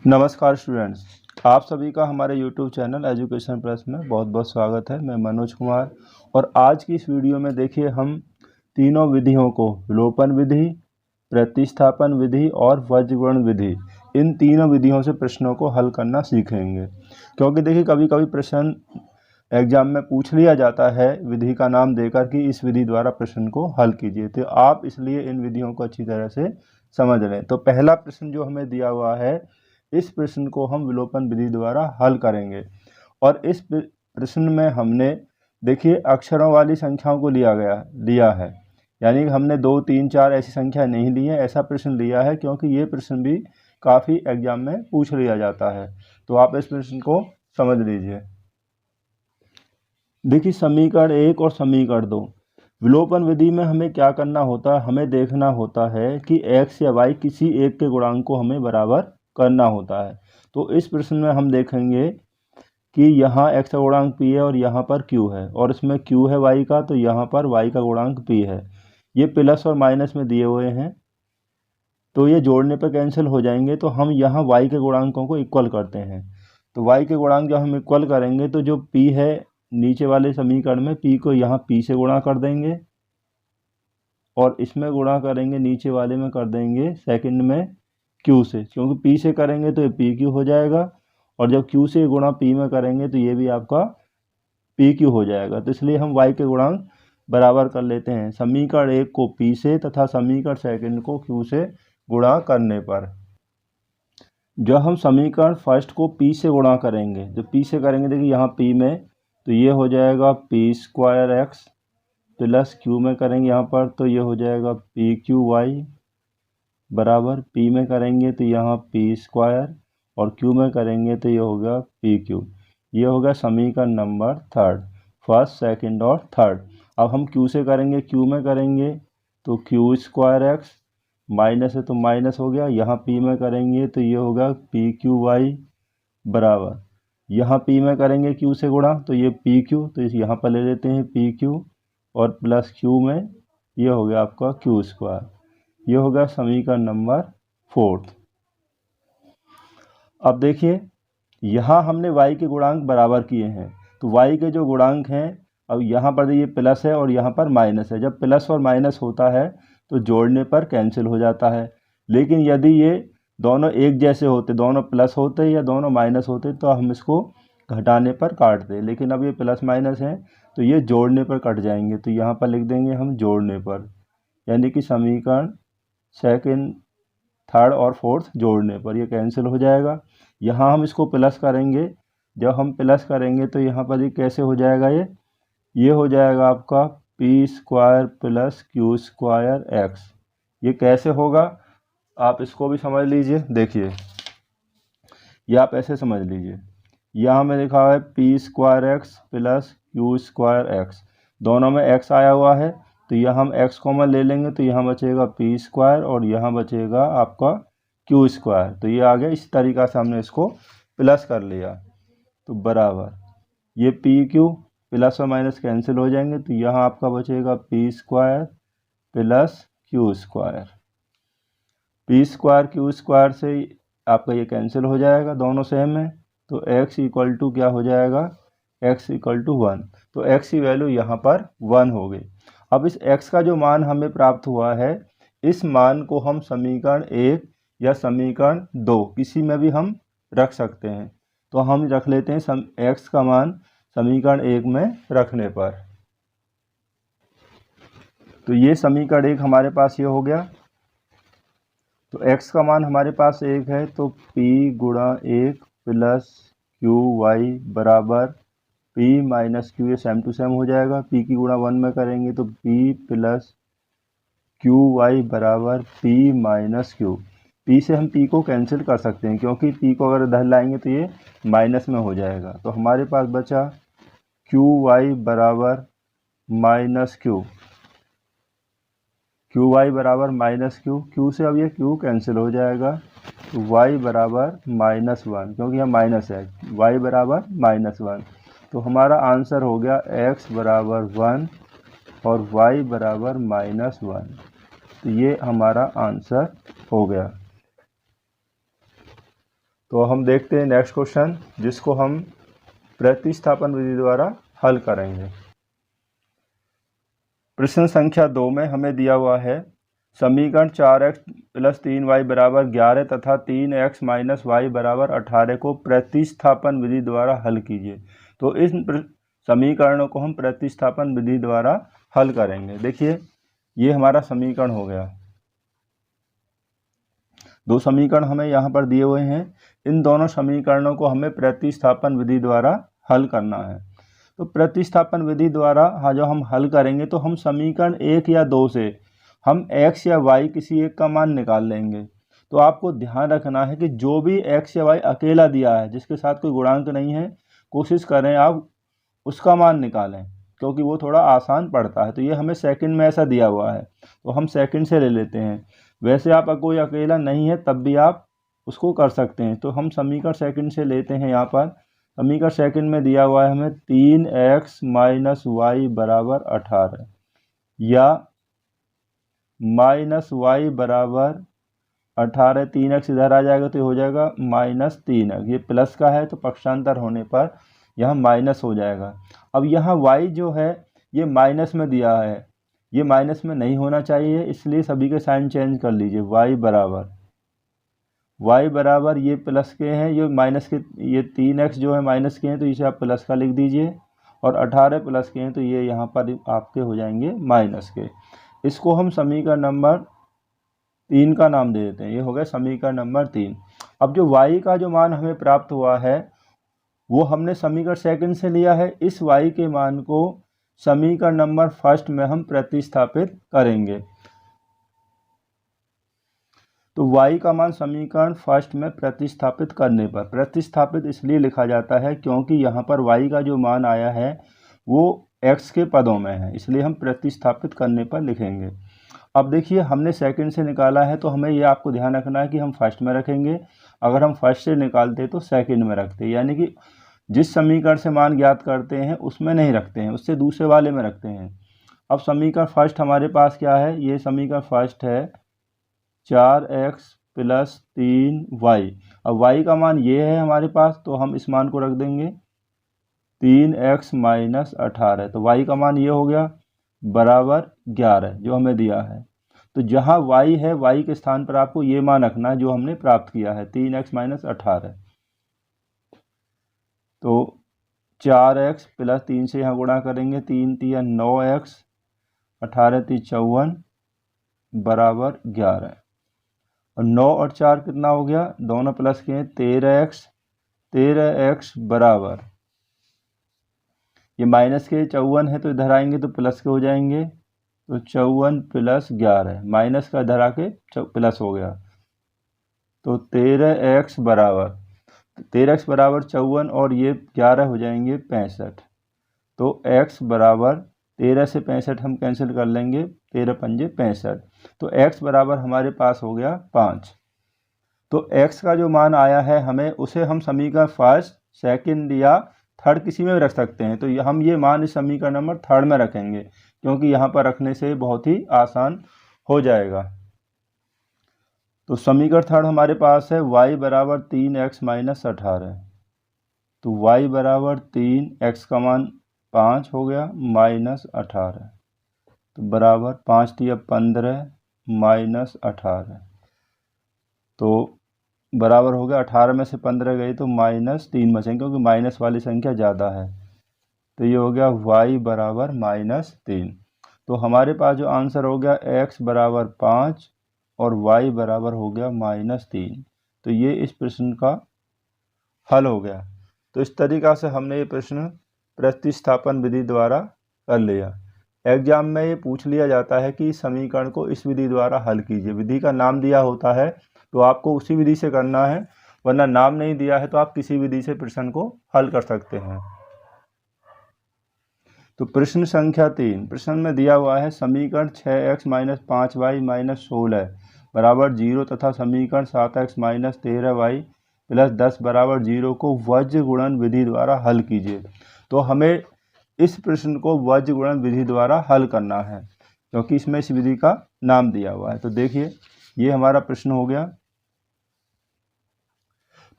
नमस्कार स्टूडेंट्स, आप सभी का हमारे YouTube चैनल एजुकेशन प्लस में बहुत बहुत स्वागत है। मैं मनोज कुमार और आज की इस वीडियो में देखिए हम तीनों विधियों को विलोपन विधि, प्रतिस्थापन विधि और वज्रगुणन विधि, इन तीनों विधियों से प्रश्नों को हल करना सीखेंगे। क्योंकि देखिए कभी कभी प्रश्न एग्जाम में पूछ लिया जाता है विधि का नाम देकर कि इस विधि द्वारा प्रश्न को हल कीजिए, तो आप इसलिए इन विधियों को अच्छी तरह से समझ लें। तो पहला प्रश्न जो हमें दिया हुआ है, इस प्रश्न को हम विलोपन विधि द्वारा हल करेंगे। और इस प्रश्न में हमने देखिए अक्षरों वाली संख्याओं को लिया है, यानी कि हमने 2, 3, 4 ऐसी संख्या नहीं ली है। ऐसा प्रश्न लिया है क्योंकि ये प्रश्न भी काफ़ी एग्जाम में पूछ लिया जाता है। तो आप इस प्रश्न को समझ लीजिए। देखिए समीकरण 1 और समीकरण 2, विलोपन विधि में हमें क्या करना होता है, हमें देखना होता है कि x या y किसी एक के गुणांक को हमें बराबर करना होता है। तो इस प्रश्न में हम देखेंगे कि यहाँ x का गुणांक p है और यहाँ पर q है, और इसमें q है y का, तो यहाँ पर y का गुणांक p है। ये प्लस और माइनस में दिए हुए हैं, तो ये जोड़ने पर कैंसिल हो जाएंगे। तो हम यहाँ y के गुणांकों को इक्वल करते हैं। तो y के गुणांक जब हम इक्वल करेंगे तो जो p है नीचे वाले समीकरण में, p को यहाँ p से गुणा कर देंगे और इसमें गुणा करेंगे, नीचे वाले में कर देंगे सेकंड में q से, क्योंकि p से करेंगे तो ये pq हो जाएगा, और जब q से गुणा p में करेंगे तो ये भी आपका pq हो जाएगा। तो इसलिए हम y के गुणांक बराबर कर लेते हैं, समीकरण 1 को p से तथा समीकरण सेकंड को q से गुणा करने पर। जब हम समीकरण फर्स्ट को p से गुणा करेंगे, जो p से करेंगे देखिए यहाँ p में, तो ये हो जाएगा p² x प्लस q में करेंगे यहाँ पर तो ये हो जाएगा pqy बराबर, p में करेंगे तो यहाँ p² और q में करेंगे तो ये होगा pq। ये होगा समीकरण नंबर 3, फर्स्ट, सेकंड और थर्ड। अब हम q से करेंगे, q में करेंगे तो q² x, माइनस है तो माइनस हो गया। यहाँ p में करेंगे तो ये होगा pqy बराबर, यहाँ p में करेंगे q से गुणा तो ये pq, तो इस यहाँ पर ले लेते हैं pq और प्लस q में ये हो गया आपका q²। ये होगा समीकरण नंबर 4। अब देखिए यहाँ हमने y के गुणांक बराबर किए हैं, तो y के जो गुणांक हैं, अब यहाँ पर ये प्लस है और यहाँ पर माइनस है। जब प्लस और माइनस होता है तो जोड़ने पर कैंसिल हो जाता है। लेकिन यदि ये दोनों एक जैसे होते, दोनों प्लस होते या दोनों माइनस होते, तो हम इसको घटाने पर काटते। लेकिन अब ये प्लस माइनस हैं तो ये जोड़ने पर कट जाएंगे, तो यहाँ पर लिख देंगे हम जोड़ने पर, यानी कि समीकरण सेकंड, थर्ड और फोर्थ जोड़ने पर ये कैंसिल हो जाएगा। यहाँ हम इसको प्लस करेंगे, जब हम प्लस करेंगे तो यहाँ पर ये कैसे हो जाएगा, ये हो जाएगा आपका p² प्लस q² x। ये कैसे होगा आप इसको भी समझ लीजिए। देखिए ये आप ऐसे समझ लीजिए, यहाँ में लिखा हुआ है p² x plus q² x, दोनों में x आया हुआ है, तो यहाँ हम x कॉमन ले लेंगे तो यहाँ बचेगा p² और यहाँ बचेगा आपका q²। तो ये आ गया। इस तरीक़ा से हमने इसको प्लस कर लिया, तो बराबर ये pq प्लस और माइनस कैंसिल हो जाएंगे, तो यहाँ आपका बचेगा p² plus q²। p² q² से आपका ये कैंसिल हो जाएगा, दोनों सेम है, तो x इक्वल टू क्या हो जाएगा, x इक्वल टू 1। तो x की वैल्यू यहाँ पर 1 हो गई। अब इस x का जो मान हमें प्राप्त हुआ है, इस मान को हम समीकरण 1 या समीकरण 2 किसी में भी हम रख सकते हैं। तो हम रख लेते हैं x का मान समीकरण 1 में रखने पर। तो ये समीकरण 1 हमारे पास ये हो गया। तो x का मान हमारे पास 1 है, तो p गुणा 1 प्लस qy बराबर p माइनस q, ये सेम टू सेम हो जाएगा। p की गुणा 1 में करेंगे तो p प्लस qy बराबर p माइनस q। p से हम p को कैंसिल कर सकते हैं, क्योंकि p को अगर इधर लाएंगे तो ये माइनस में हो जाएगा। तो हमारे पास बचा qy बराबर माइनस q, qy बराबर माइनस q से अब ये q कैंसिल हो जाएगा, तो y बराबर -1, क्योंकि यह माइनस है, y बराबर -1। तो हमारा आंसर हो गया x बराबर 1 और y बराबर -1। तो ये हमारा आंसर हो गया। तो हम देखते हैं नेक्स्ट क्वेश्चन, जिसको हम प्रतिस्थापन विधि द्वारा हल करेंगे। प्रश्न संख्या 2 में हमें दिया हुआ है समीकरण 4x + 3y = 11 तथा 3x - y = 18 को प्रतिस्थापन विधि द्वारा हल कीजिए। तो इस समीकरणों को हम प्रतिस्थापन विधि द्वारा हल करेंगे। देखिए, ये हमारा समीकरण हो गया। दो समीकरण हमें यहाँ पर दिए हुए हैं। इन दोनों समीकरणों को हमें प्रतिस्थापन विधि द्वारा हल करना है। तो प्रतिस्थापन विधि द्वारा जो हम हल करेंगे, तो हम समीकरण 1 या 2 से हम x या y किसी एक का मान निकाल लेंगे। तो आपको ध्यान रखना है कि जो भी x या y अकेला दिया है, जिसके साथ कोई गुणांक नहीं है, कोशिश करें आप उसका मान निकालें, क्योंकि वो थोड़ा आसान पड़ता है। तो ये हमें सेकंड में ऐसा दिया हुआ है, तो हम सेकंड से ले लेते हैं। वैसे आप कोई अकेला नहीं है तब भी आप उसको कर सकते हैं। तो हम समीकरण सेकंड से लेते हैं। यहाँ पर समीकरण सेकंड में दिया हुआ है हमें 3x - y = 18 या -y = 18, 3x इधर आ जाएगा तो ये हो जाएगा -3x। ये प्लस का है तो पक्षांतर होने पर यहाँ माइनस हो जाएगा। अब यहाँ y जो है ये माइनस में दिया है, ये माइनस में नहीं होना चाहिए, इसलिए सभी के साइन चेंज कर लीजिए। y बराबर ये प्लस के हैं, ये माइनस के, ये 3x जो है माइनस के हैं तो इसे आप प्लस का लिख दीजिए, और 18 प्लस के हैं तो ये यहाँ पर आपके हो जाएंगे माइनस के। इसको हम समीकरण नंबर 3 का नाम दे देते हैं। ये हो गया समीकरण नंबर 3। अब जो y का जो मान हमें प्राप्त हुआ है वो हमने समीकरण सेकंड से लिया है। इस y के मान को समीकरण नंबर फर्स्ट में हम प्रतिस्थापित करेंगे। तो y का मान समीकरण फर्स्ट में प्रतिस्थापित करने पर, प्रतिस्थापित इसलिए लिखा जाता है क्योंकि यहाँ पर y का जो मान आया है वो x के पदों में है, इसलिए हम प्रतिस्थापित करने पर लिखेंगे। अब देखिए, हमने सेकंड से निकाला है तो हमें ये आपको ध्यान रखना है कि हम फर्स्ट में रखेंगे। अगर हम फर्स्ट से निकालते तो सेकंड में रखते, यानी कि जिस समीकरण से मान ज्ञात करते हैं उसमें नहीं रखते हैं, उससे दूसरे वाले में रखते हैं। अब समीकरण फर्स्ट हमारे पास क्या है? ये समीकरण फर्स्ट है 4x + 3y। अब y का मान ये है हमारे पास, तो हम इस मान को रख देंगे 3x - 18। तो y का मान ये हो गया बराबर 11 जो हमें दिया है। तो जहाँ y है y के स्थान पर आपको ये मान रखना है जो हमने प्राप्त किया है 3x - 18। तो 4x + 3 से यहाँ गुणा करेंगे, 3 × 3 = 9x, 18 × 3 = 54 बराबर 11। और 9 और 4 कितना हो गया? दोनों प्लस के हैं 13x बराबर, ये माइनस के 54 है तो इधर आएंगे तो प्लस के हो जाएंगे, तो 54 + 11, माइनस का इधर आके प्लस हो गया, तो 13x बराबर 54 और ये 11 हो जाएंगे 65। तो x बराबर 13 से 65 हम कैंसिल कर लेंगे, 13 × 5 = 65। तो x बराबर हमारे पास हो गया 5। तो x का जो मान आया है हमें, उसे हम समीकरण फर्स्ट, सेकंड या थर्ड किसी में भी रख सकते हैं। तो हम ये मान इस समीकरण नंबर थर्ड में रखेंगे, क्योंकि यहाँ पर रखने से बहुत ही आसान हो जाएगा। तो समीकरण थर्ड हमारे पास है y बराबर 3x - 18। तो y बराबर 3, x का मान 5 हो गया -18, तो बराबर 5 × 3 = 15 -18, तो बराबर हो गया 18 में से 15 गई तो -3 बचेंगे, क्योंकि माइनस वाली संख्या ज़्यादा है। तो ये हो गया y बराबर -3। तो हमारे पास जो आंसर हो गया x बराबर 5 और y बराबर हो गया -3। तो ये इस प्रश्न का हल हो गया। तो इस तरीक़ा से हमने ये प्रश्न प्रतिस्थापन विधि द्वारा कर लिया। एग्जाम में ये पूछ लिया जाता है कि इस समीकरण को इस विधि द्वारा हल कीजिए। विधि का नाम दिया होता है तो आपको उसी विधि से करना है, वरना नाम नहीं दिया है तो आप किसी विधि से प्रश्न को हल कर सकते हैं। तो प्रश्न संख्या 3, प्रश्न में दिया हुआ है समीकरण 6x - 5y - 16 बराबर 0 तथा समीकरण 7x - 13y + 10 बराबर 0 को वज्र गुणन विधि द्वारा हल कीजिए। तो हमें इस प्रश्न को वज्र गुणन विधि द्वारा हल करना है, क्योंकि इसमें इस विधि का नाम दिया हुआ है। तो देखिए, ये हमारा प्रश्न हो गया।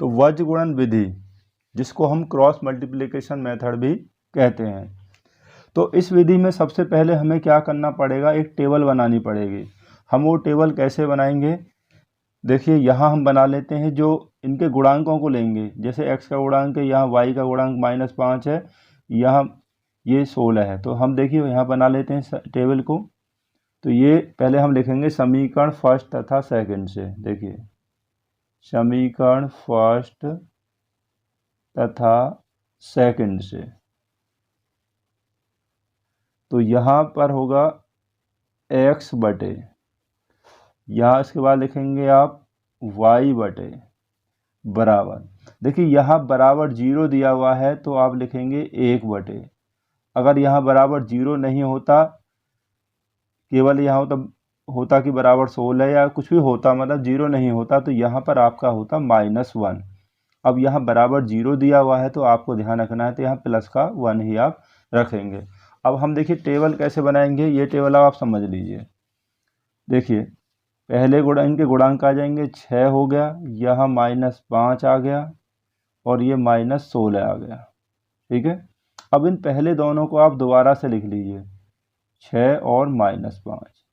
तो वज्र गुणन विधि, जिसको हम क्रॉस मल्टीप्लिकेशन मेथड भी कहते हैं, तो इस विधि में सबसे पहले हमें क्या करना पड़ेगा, एक टेबल बनानी पड़ेगी। हम वो टेबल कैसे बनाएंगे, देखिए यहाँ हम बना लेते हैं, जो इनके गुणांकों को लेंगे, जैसे x का गुणांक है, यहाँ y का गुणांक -5 है, यहाँ ये 16 है, तो हम देखिए यहाँ बना लेते हैं टेबल को। तो ये पहले हम लिखेंगे समीकरण फर्स्ट तथा सेकंड से। देखिए समीकरण फर्स्ट तथा सेकंड से, तो यहाँ पर होगा x बटे, यहाँ इसके बाद लिखेंगे आप y बटे बराबर, देखिए यहाँ बराबर 0 दिया हुआ है तो आप लिखेंगे 1 बटे। अगर यहाँ बराबर 0 नहीं होता, केवल यहाँ होता कि बराबर 16 या कुछ भी होता, मतलब 0 नहीं होता, तो यहाँ पर आपका होता -1। अब यहाँ बराबर 0 दिया हुआ है तो आपको ध्यान रखना है, तो यहाँ प्लस का 1 ही आप रखेंगे। अब हम देखिए टेबल कैसे बनाएंगे, ये टेबल आप समझ लीजिए। देखिए पहले इनके गुणांक आ जाएंगे, 6 हो गया, यहाँ -5 आ गया और ये -16 आ गया, ठीक है। अब इन पहले दोनों को आप दोबारा से लिख लीजिए, 6 और -5।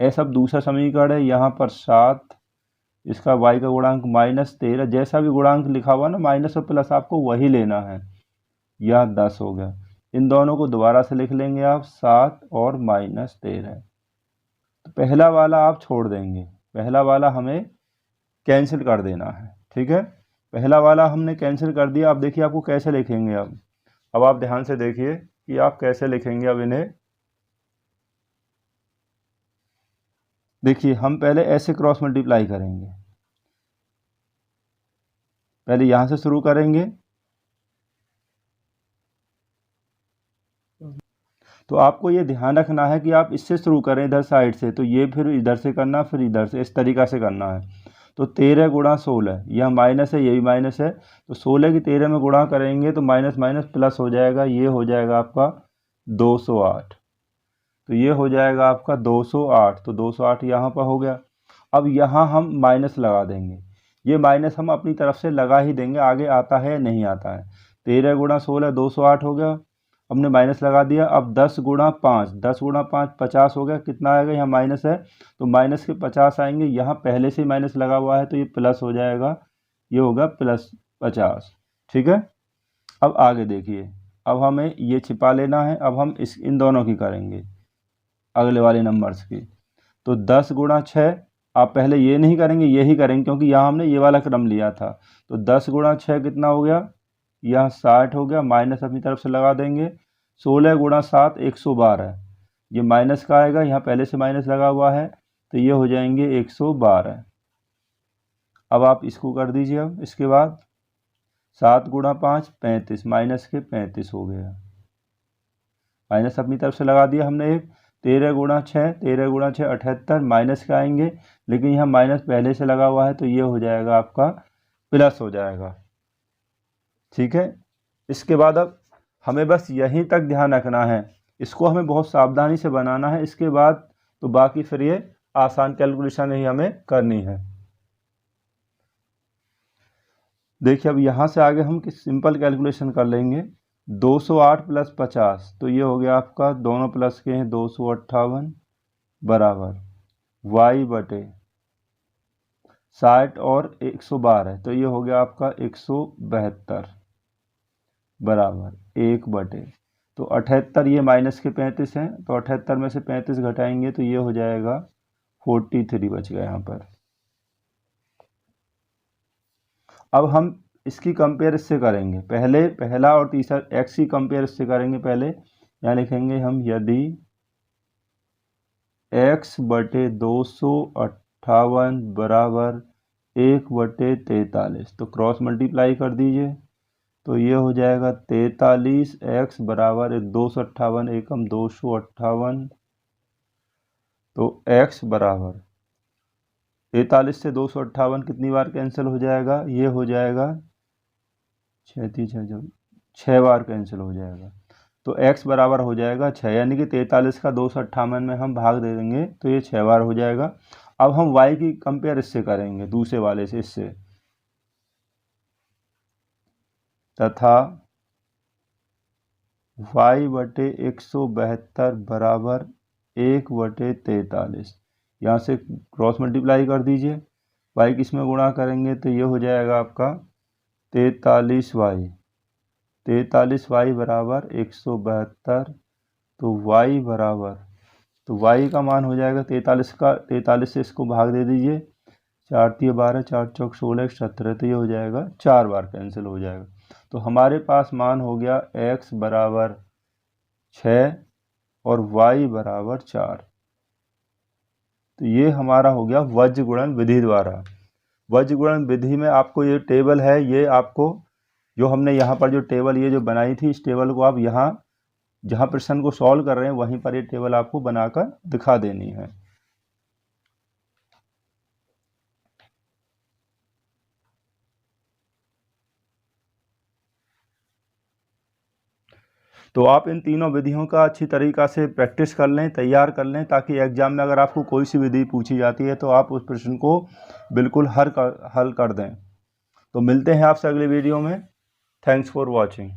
ऐसा अब दूसरा समीकरण है, यहाँ पर 7, इसका y का गुणांक -13, जैसा भी गुणांक लिखा हुआ ना माइनस और प्लस आपको वही लेना है। यह 10 हो गया, इन दोनों को दोबारा से लिख लेंगे आप, 7 और -13। तो पहला वाला आप छोड़ देंगे, पहला वाला हमें कैंसिल कर देना है, ठीक है। पहला वाला हमने कैंसिल कर दिया। अब देखिए आपको कैसे लिखेंगे, अब आप ध्यान से देखिए कि आप कैसे लिखेंगे। अब इन्हें देखिए हम पहले ऐसे क्रॉस मल्टीप्लाई करेंगे, पहले यहाँ से शुरू करेंगे, तो आपको ये ध्यान रखना है कि आप इससे शुरू करें इधर साइड से, तो ये फिर इधर से करना, फिर इधर से, इस तरीक़ा से करना है। तो 13 गुणा 16, यह माइनस है, ये भी माइनस है, तो 16 की 13 में गुणा करेंगे तो माइनस माइनस प्लस हो जाएगा, ये हो जाएगा आपका 208। तो ये हो जाएगा आपका 208, तो 208 यहाँ पर हो गया। अब यहाँ हम माइनस लगा देंगे, ये माइनस हम अपनी तरफ से लगा ही देंगे, आगे आता है नहीं आता है। 13 गुणा 16 208 हो गया, हमने माइनस लगा दिया। अब 10 गुणा 5, 10 गुणा 5 50 हो गया, कितना आएगा, यहाँ माइनस है तो माइनस के 50 आएंगे, यहाँ पहले से ही माइनस लगा हुआ है तो ये प्लस हो जाएगा, ये होगा +50, ठीक है। अब आगे देखिए, अब हमें ये छिपा लेना है। अब हम इन दोनों की करेंगे, अगले वाले नंबर्स की। तो 10 गुणा 6, आप पहले ये नहीं करेंगे, ये ही करेंगे क्योंकि यहाँ हमने ये वाला क्रम लिया था। तो 10 गुणा 6 कितना हो गया, यह 60 हो गया, माइनस अपनी तरफ से लगा देंगे। 16 गुणा 7 112, ये माइनस का आएगा, यहाँ पहले से माइनस लगा हुआ है तो ये हो जाएंगे 112। अब आप इसको कर दीजिए। अब इसके बाद 7 गुणा 5 35, माइनस के 35 हो गया, माइनस अपनी तरफ से लगा दिया हमने एक। 13 गुणा 6, 13 गुणा 6 78, माइनस का आएंगे, लेकिन यहाँ माइनस पहले से लगा हुआ है तो ये हो जाएगा आपका प्लस हो जाएगा, ठीक है। इसके बाद अब हमें बस यहीं तक ध्यान रखना है, इसको हमें बहुत सावधानी से बनाना है। इसके बाद तो बाकी फिर ये आसान कैलकुलेशन ही हमें करनी है। देखिए अब यहाँ से आगे हम सिंपल कैलकुलेशन कर लेंगे। 208 + 50, तो ये हो गया आपका, दोनों प्लस के हैं, 258 बराबर y बटे 60 और 112, तो ये हो गया आपका 172 बराबर 1 बटे, तो 78, ये माइनस के 35 हैं, तो 78 में से 35 घटाएंगे तो ये हो जाएगा 43 बच गया यहाँ पर। अब हम इसकी कंपेयर इससे करेंगे, पहले पहला और तीसरा x की कंपेयर इससे करेंगे। पहले यहाँ लिखेंगे हम, यदि x बटे 258 बराबर 1 बटे 43, तो क्रॉस मल्टीप्लाई कर दीजिए, तो ये हो जाएगा 43, x बराबर 258 एकम 258, तो x बराबर 43 से 258 कितनी बार कैंसिल हो जाएगा, ये हो जाएगा 6 बार कैंसिल हो जाएगा, तो x बराबर हो जाएगा 6, यानी कि 43 का 258 में हम भाग दे देंगे तो ये 6 बार हो जाएगा। अब हम y की कंपेयर इससे करेंगे, दूसरे वाले से, इससे तथा y/172 बराबर 1/43। यहाँ से क्रॉस मल्टीप्लाई कर दीजिए, y किस में गुणा करेंगे तो ये हो जाएगा आपका 43y। 43y बराबर 172, तो y बराबर, तो y का मान हो जाएगा 43 से इसको भाग दे दीजिए, 4 × 12, 4 × 16, 17, तो ये हो जाएगा 4 बार कैंसिल हो जाएगा। तो हमारे पास मान हो गया x बराबर 6 और y बराबर 4। तो ये हमारा हो गया वज्र गुणन विधि द्वारा। वज्र गुणन विधि में आपको ये टेबल है, ये आपको जो हमने यहाँ पर जो टेबल ये जो बनाई थी, इस टेबल को आप यहाँ जहाँ प्रश्न को सॉल्व कर रहे हैं वहीं पर ये टेबल आपको बनाकर दिखा देनी है। तो आप इन तीनों विधियों का अच्छी तरीक़ा से प्रैक्टिस कर लें, तैयार कर लें, ताकि एग्ज़ाम में अगर आपको कोई सी विधि पूछी जाती है तो आप उस प्रश्न को बिल्कुल हल कर दें। तो मिलते हैं आपसे अगले वीडियो में। Thanks for watching.